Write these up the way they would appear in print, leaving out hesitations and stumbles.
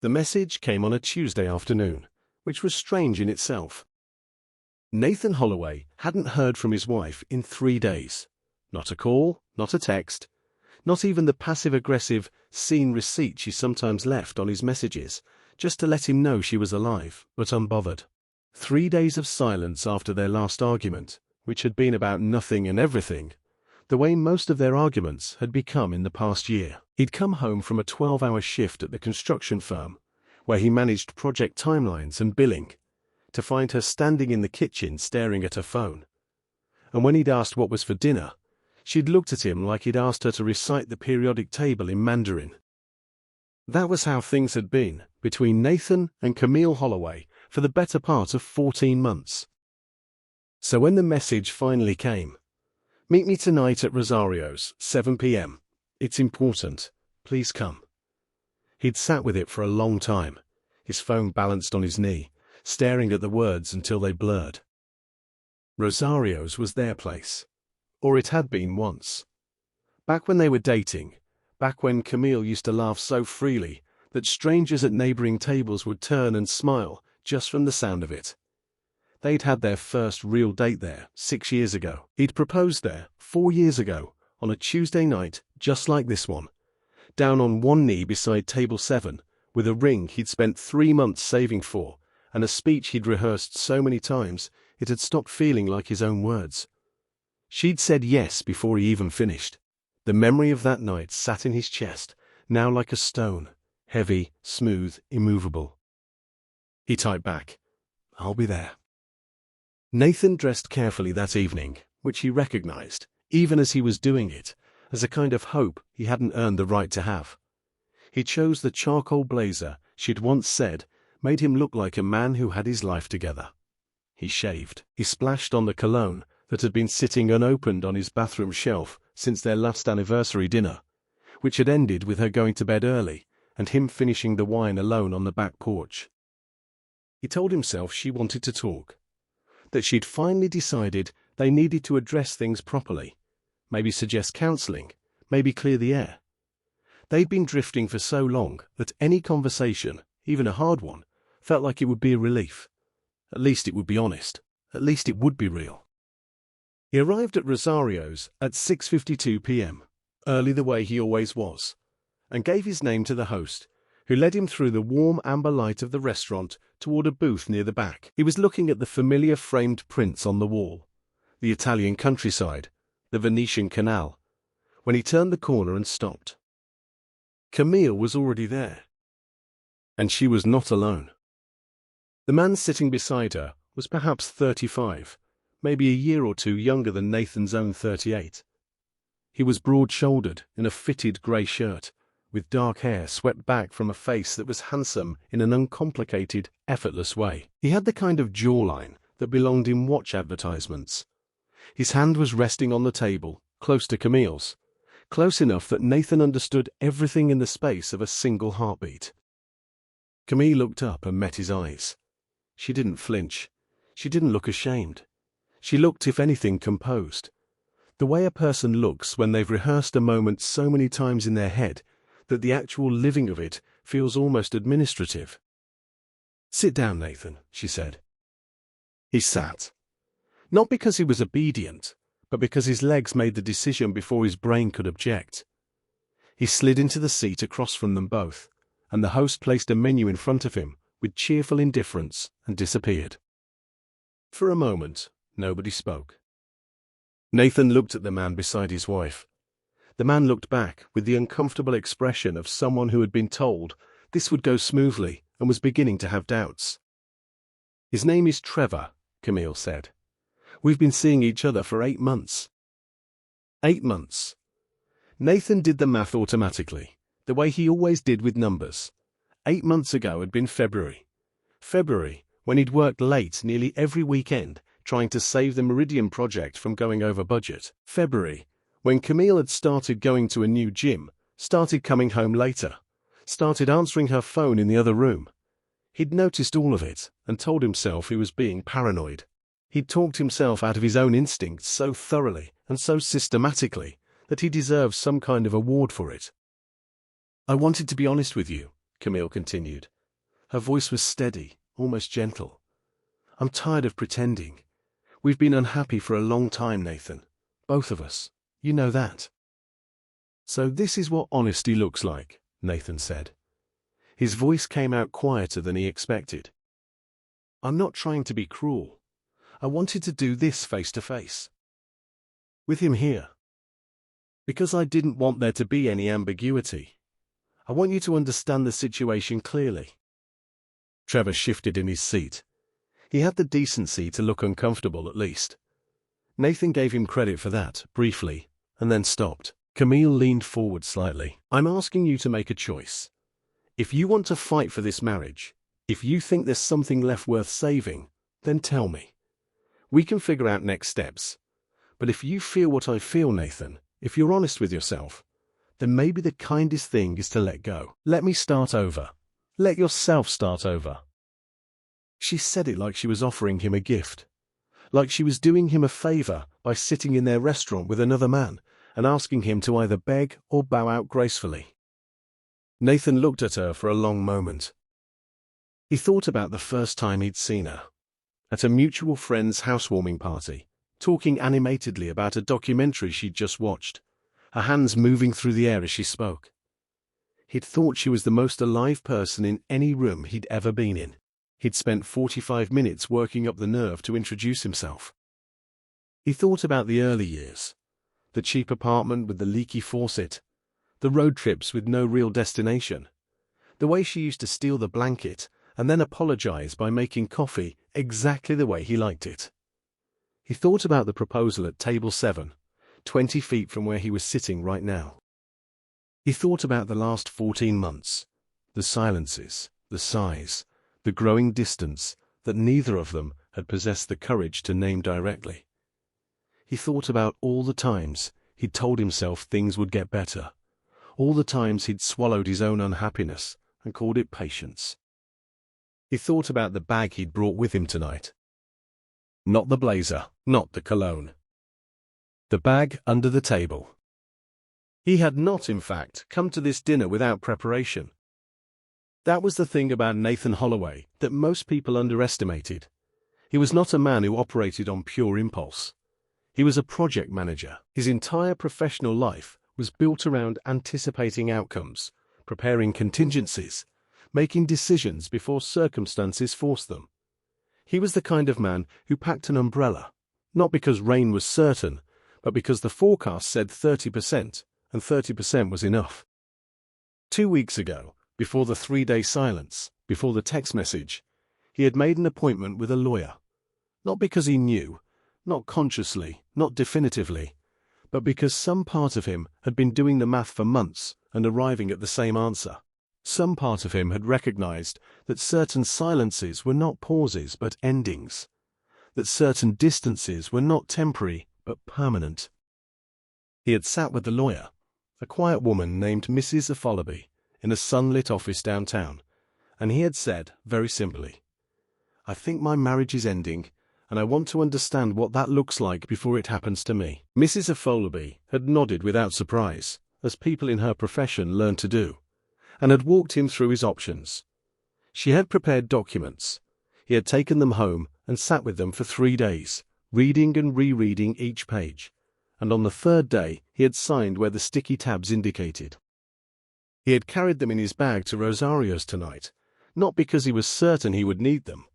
The message came on a Tuesday afternoon, which was strange in itself. Nathan Holloway hadn't heard from his wife in 3 days. Not a call, not a text, not even the passive-aggressive seen receipt she sometimes left on his messages, just to let him know she was alive, but unbothered. 3 days of silence after their last argument, which had been about nothing and everything, the way most of their arguments had become in the past year. He'd come home from a 12-hour shift at the construction firm, where he managed project timelines and billing, to find her standing in the kitchen staring at her phone. And when he'd asked what was for dinner, she'd looked at him like he'd asked her to recite the periodic table in Mandarin. That was how things had been between Nathan and Camille Holloway for the better part of 14 months. So when the message finally came, "Meet me tonight at Rosario's, 7 p.m. It's important. Please come." He'd sat with it for a long time, his phone balanced on his knee, staring at the words until they blurred. Rosario's was their place. Or it had been once. Back when they were dating, back when Camille used to laugh so freely that strangers at neighboring tables would turn and smile just from the sound of it. They'd had their first real date there 6 years ago. He'd proposed there 4 years ago on a Tuesday night just like this one, down on one knee beside table 7, with a ring he'd spent 3 months saving for and a speech he'd rehearsed so many times it had stopped feeling like his own words. She'd said yes before he even finished. The memory of that night sat in his chest, now like a stone, heavy, smooth, immovable. He typed back, "I'll be there." Nathan dressed carefully that evening, which he recognized, even as he was doing it, as a kind of hope he hadn't earned the right to have. He chose the charcoal blazer she'd once said made him look like a man who had his life together. He shaved. He splashed on the cologne that had been sitting unopened on his bathroom shelf since their last anniversary dinner, which had ended with her going to bed early and him finishing the wine alone on the back porch. He told himself she wanted to talk, that she'd finally decided they needed to address things properly, maybe suggest counseling, maybe clear the air. They'd been drifting for so long that any conversation, even a hard one, felt like it would be a relief. At least it would be honest. At least it would be real. He arrived at Rosario's at 6:52 p.m., early the way he always was, and gave his name to the host, who led him through the warm amber light of the restaurant toward a booth near the back. He was looking at the familiar framed prints on the wall, the Italian countryside, the Venetian canal, when he turned the corner and stopped. Camille was already there. And she was not alone. The man sitting beside her was perhaps 35, maybe a year or two younger than Nathan's own 38. He was broad-shouldered in a fitted grey shirt, with dark hair swept back from a face that was handsome in an uncomplicated, effortless way. He had the kind of jawline that belonged in watch advertisements. His hand was resting on the table, close to Camille's, close enough that Nathan understood everything in the space of a single heartbeat. Camille looked up and met his eyes. She didn't flinch. She didn't look ashamed. She looked, if anything, composed. The way a person looks when they've rehearsed a moment so many times in their head that the actual living of it feels almost administrative. "Sit down, Nathan," she said. He sat. Not because he was obedient, but because his legs made the decision before his brain could object. He slid into the seat across from them both, and the host placed a menu in front of him with cheerful indifference and disappeared. For a moment, nobody spoke. Nathan looked at the man beside his wife. The man looked back with the uncomfortable expression of someone who had been told this would go smoothly and was beginning to have doubts. "His name is Trevor," Camille said. "We've been seeing each other for 8 months. 8 months. Nathan did the math automatically, the way he always did with numbers. 8 months ago had been February. February, when he'd worked late nearly every weekend trying to save the Meridian project from going over budget. February, when Camille had started going to a new gym, started coming home later, started answering her phone in the other room. He'd noticed all of it and told himself he was being paranoid. He'd talked himself out of his own instincts so thoroughly and so systematically that he deserved some kind of award for it. "I wanted to be honest with you," Camille continued. Her voice was steady, almost gentle. I'm tired of pretending. We've been unhappy for a long time, Nathan. Both of us. You know that. So this is what honesty looks like, Nathan said. His voice came out quieter than he expected. I'm not trying to be cruel. I wanted to do this face to face. With him here. Because I didn't want there to be any ambiguity. I want you to understand the situation clearly. Trevor shifted in his seat. He had the decency to look uncomfortable at least. Nathan gave him credit for that, briefly, and then stopped. Camille leaned forward slightly. I'm asking you to make a choice. If you want to fight for this marriage, if you think there's something left worth saving, then tell me. We can figure out next steps. But if you feel what I feel, Nathan, if you're honest with yourself, then maybe the kindest thing is to let go. Let me start over. Let yourself start over. She said it like she was offering him a gift. Like she was doing him a favor by sitting in their restaurant with another man and asking him to either beg or bow out gracefully. Nathan looked at her for a long moment. He thought about the first time he'd seen her. At a mutual friend's housewarming party, talking animatedly about a documentary she'd just watched, her hands moving through the air as she spoke. He'd thought she was the most alive person in any room he'd ever been in. He'd spent 45 minutes working up the nerve to introduce himself. He thought about the early years, the cheap apartment with the leaky faucet, the road trips with no real destination, the way she used to steal the blanket and then apologize by making coffee exactly the way he liked it. He thought about the proposal at table 7, 20 feet from where he was sitting right now. He thought about the last 14 months, the silences, the sighs, the growing distance that neither of them had possessed the courage to name directly. He thought about all the times he'd told himself things would get better, all the times he'd swallowed his own unhappiness and called it patience. He thought about the bag he'd brought with him tonight. Not the blazer, not the cologne. The bag under the table. He had not, in fact, come to this dinner without preparation. That was the thing about Nathan Holloway that most people underestimated. He was not a man who operated on pure impulse. He was a project manager. His entire professional life was built around anticipating outcomes, preparing contingencies, making decisions before circumstances forced them. He was the kind of man who packed an umbrella, not because rain was certain, but because the forecast said 30%, and 30% was enough. 2 weeks ago, before the 3-day silence, before the text message, he had made an appointment with a lawyer. Not because he knew, not consciously, not definitively, but because some part of him had been doing the math for months and arriving at the same answer. Some part of him had recognized that certain silences were not pauses but endings, that certain distances were not temporary but permanent. He had sat with the lawyer, a quiet woman named Mrs. Afolaby, in a sunlit office downtown, and he had said, very simply, I think my marriage is ending, and I want to understand what that looks like before it happens to me. Mrs. Afolaby had nodded without surprise, as people in her profession learn to do, and had walked him through his options. She had prepared documents. He had taken them home and sat with them for 3 days, reading and rereading each page, and on the 3rd day he had signed where the sticky tabs indicated. He had carried them in his bag to Rosario's tonight, not because he was certain he would need them,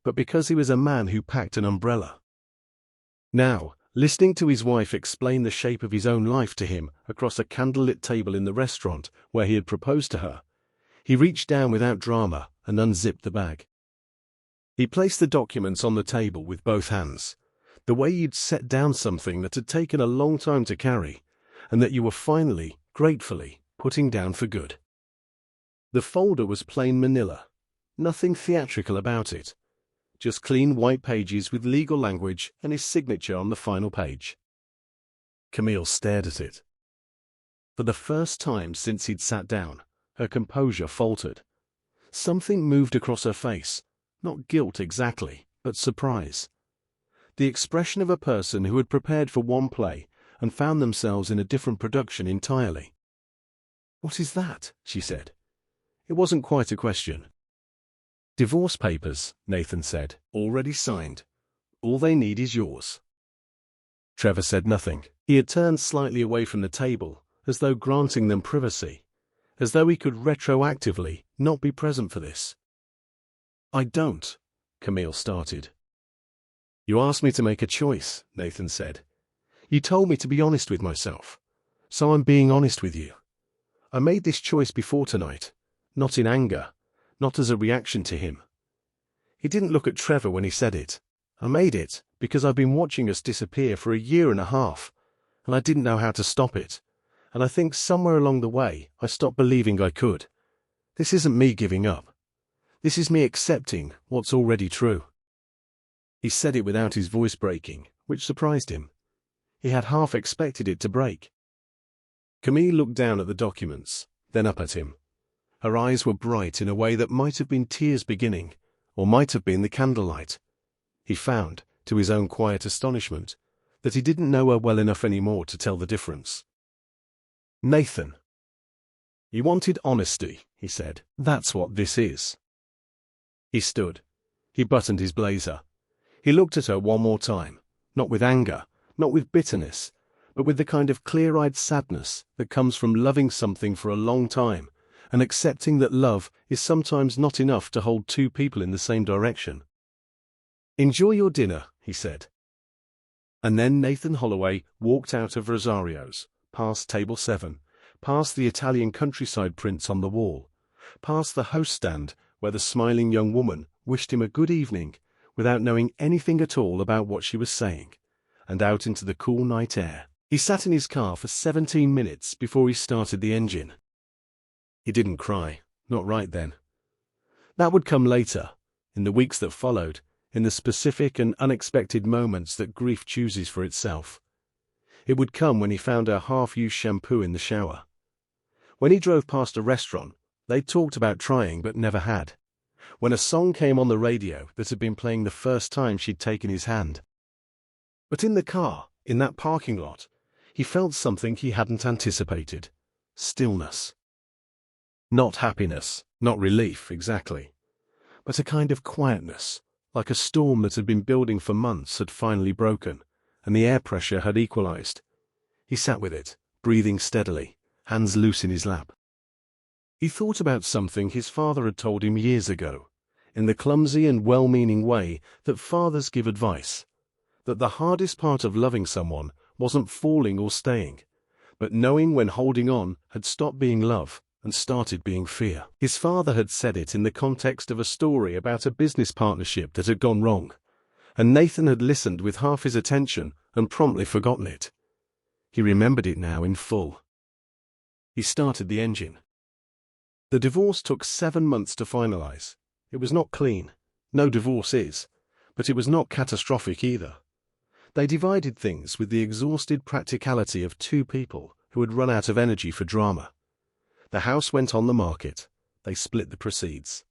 but because he was a man who packed an umbrella. Now, listening to his wife explain the shape of his own life to him across a candlelit table in the restaurant where he had proposed to her, he reached down without drama and unzipped the bag. He placed the documents on the table with both hands, the way you'd set down something that had taken a long time to carry, and that you were finally, gratefully, putting down for good. The folder was plain manila, nothing theatrical about it, just clean white pages with legal language and his signature on the final page. Camille stared at it. For the first time since he'd sat down, her composure faltered. Something moved across her face, not guilt exactly, but surprise. The expression of a person who had prepared for one play and found themselves in a different production entirely. What is that? She said. It wasn't quite a question. Divorce papers, Nathan said, already signed. All they need is yours. Trevor said nothing. He had turned slightly away from the table, as though granting them privacy, as though he could retroactively not be present for this. I don't, Camille started. You asked me to make a choice, Nathan said. You told me to be honest with myself. So I'm being honest with you. I made this choice before tonight, not in anger, not as a reaction to him. He didn't look at Trevor when he said it. I made it because I've been watching us disappear for 1.5 years, and I didn't know how to stop it. And I think somewhere along the way, I stopped believing I could. This isn't me giving up. This is me accepting what's already true. He said it without his voice breaking, which surprised him. He had half expected it to break. Camille looked down at the documents, then up at him. Her eyes were bright in a way that might have been tears beginning, or might have been the candlelight. He found, to his own quiet astonishment, that he didn't know her well enough anymore to tell the difference. Nathan. You wanted honesty, he said. That's what this is. He stood. He buttoned his blazer. He looked at her one more time, not with anger, not with bitterness, but with the kind of clear-eyed sadness that comes from loving something for a long time and accepting that love is sometimes not enough to hold two people in the same direction. Enjoy your dinner, he said. And then Nathan Holloway walked out of Rosario's, past Table 7, past the Italian countryside prints on the wall, past the host stand where the smiling young woman wished him a good evening without knowing anything at all about what she was saying, and out into the cool night air. He sat in his car for 17 minutes before he started the engine. He didn't cry, not right then. That would come later, in the weeks that followed, in the specific and unexpected moments that grief chooses for itself. It would come when he found her half-used shampoo in the shower. When he drove past a restaurant, they talked about trying but never had. When a song came on the radio that had been playing the first time she'd taken his hand. But in the car, in that parking lot, he felt something he hadn't anticipated. Stillness. Not happiness, not relief, exactly, but a kind of quietness, like a storm that had been building for months had finally broken, and the air pressure had equalized. He sat with it, breathing steadily, hands loose in his lap. He thought about something his father had told him years ago, in the clumsy and well-meaning way that fathers give advice, that the hardest part of loving someone wasn't falling or staying, but knowing when holding on had stopped being love and started being fear. His father had said it in the context of a story about a business partnership that had gone wrong, and Nathan had listened with half his attention and promptly forgotten it. He remembered it now in full. He started the engine. The divorce took 7 months to finalize. It was not clean. No divorce is. But it was not catastrophic either. They divided things with the exhausted practicality of two people who had run out of energy for drama. The house went on the market. They split the proceeds.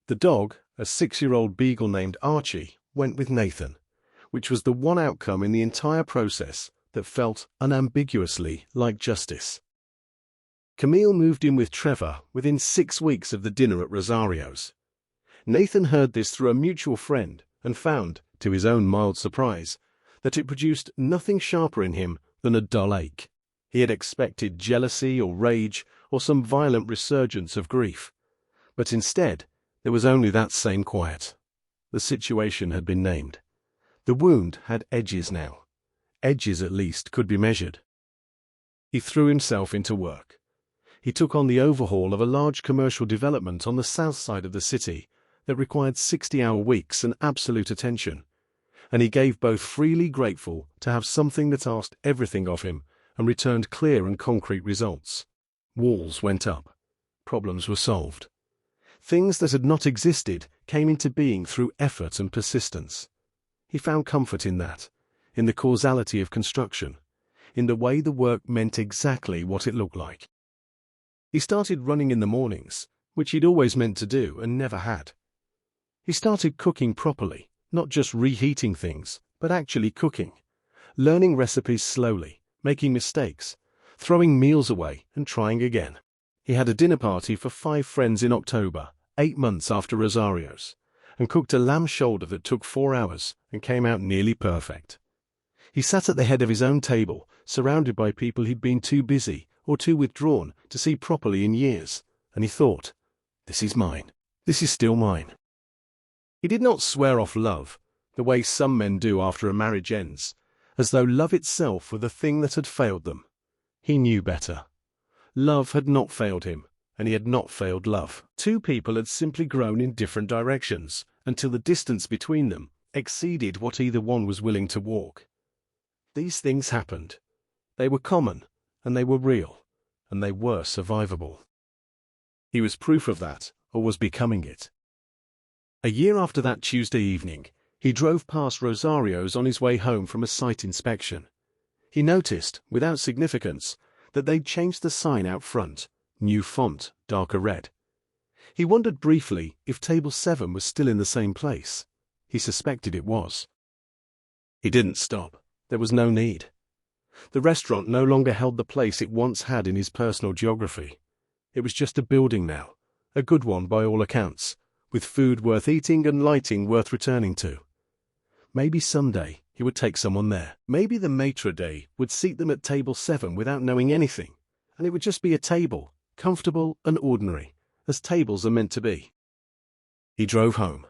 The dog, a 6-year-old beagle named Archie, went with Nathan, which was the one outcome in the entire process that felt unambiguously like justice. Camille moved in with Trevor within 6 weeks of the dinner at Rosario's. Nathan heard this through a mutual friend and found, to his own mild surprise, that it produced nothing sharper in him than a dull ache. He had expected jealousy or rage or some violent resurgence of grief. But instead, there was only that same quiet. The situation had been named. The wound had edges now. Edges, at least, could be measured. He threw himself into work. He took on the overhaul of a large commercial development on the south side of the city that required 60-hour weeks and absolute attention, and he gave both freely grateful to have something that asked everything of him and returned clear and concrete results. Walls went up. Problems were solved. Things that had not existed came into being through effort and persistence. He found comfort in that, in the causality of construction, in the way the work meant exactly what it looked like. He started running in the mornings, which he'd always meant to do and never had. He started cooking properly, not just reheating things, but actually cooking, learning recipes slowly, making mistakes, throwing meals away and trying again. He had a dinner party for 5 friends in October, 8 months after Rosario's, and cooked a lamb shoulder that took 4 hours and came out nearly perfect. He sat at the head of his own table, surrounded by people he'd been too busy or too withdrawn to see properly in years, and he thought, "This is mine. This is still mine." He did not swear off love, the way some men do after a marriage ends, as though love itself were the thing that had failed them. He knew better. Love had not failed him, and he had not failed love. 2 people had simply grown in different directions, until the distance between them exceeded what either one was willing to walk. These things happened. They were common, and they were real, and they were survivable. He was proof of that, or was becoming it. A year after that Tuesday evening, he drove past Rosario's on his way home from a site inspection. He noticed, without significance, that they'd changed the sign out front, new font, darker red. He wondered briefly if Table 7 was still in the same place. He suspected it was. He didn't stop. There was no need. The restaurant no longer held the place it once had in his personal geography. It was just a building now, a good one by all accounts, with food worth eating and lighting worth returning to. Maybe someday he would take someone there. Maybe the maitre d' would seat them at Table 7 without knowing anything, and it would just be a table, comfortable and ordinary, as tables are meant to be. He drove home.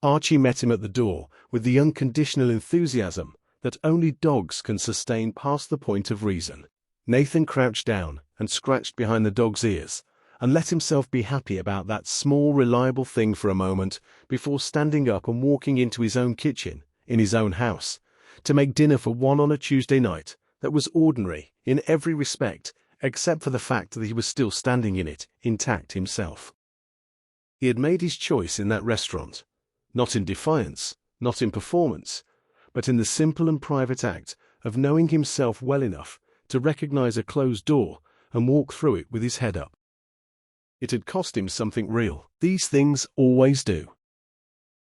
Archie met him at the door with the unconditional enthusiasm that only dogs can sustain past the point of reason. Nathan crouched down and scratched behind the dog's ears and let himself be happy about that small, reliable thing for a moment before standing up and walking into his own kitchen, in his own house, to make dinner for one on a Tuesday night that was ordinary in every respect except for the fact that he was still standing in it, intact himself. He had made his choice in that restaurant, not in defiance, not in performance, but in the simple and private act of knowing himself well enough to recognize a closed door and walk through it with his head up. It had cost him something real. These things always do.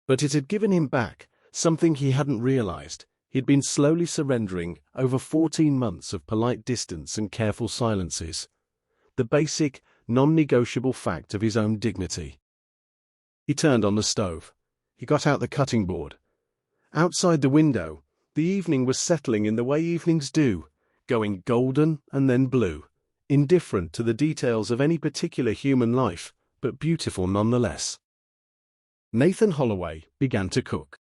But it had given him back something he hadn't realized he'd been slowly surrendering over 14 months of polite distance and careful silences. The basic, non-negotiable fact of his own dignity. He turned on the stove. He got out the cutting board. Outside the window, the evening was settling in the way evenings do, going golden and then blue, indifferent to the details of any particular human life, but beautiful nonetheless. Nathan Holloway began to cook.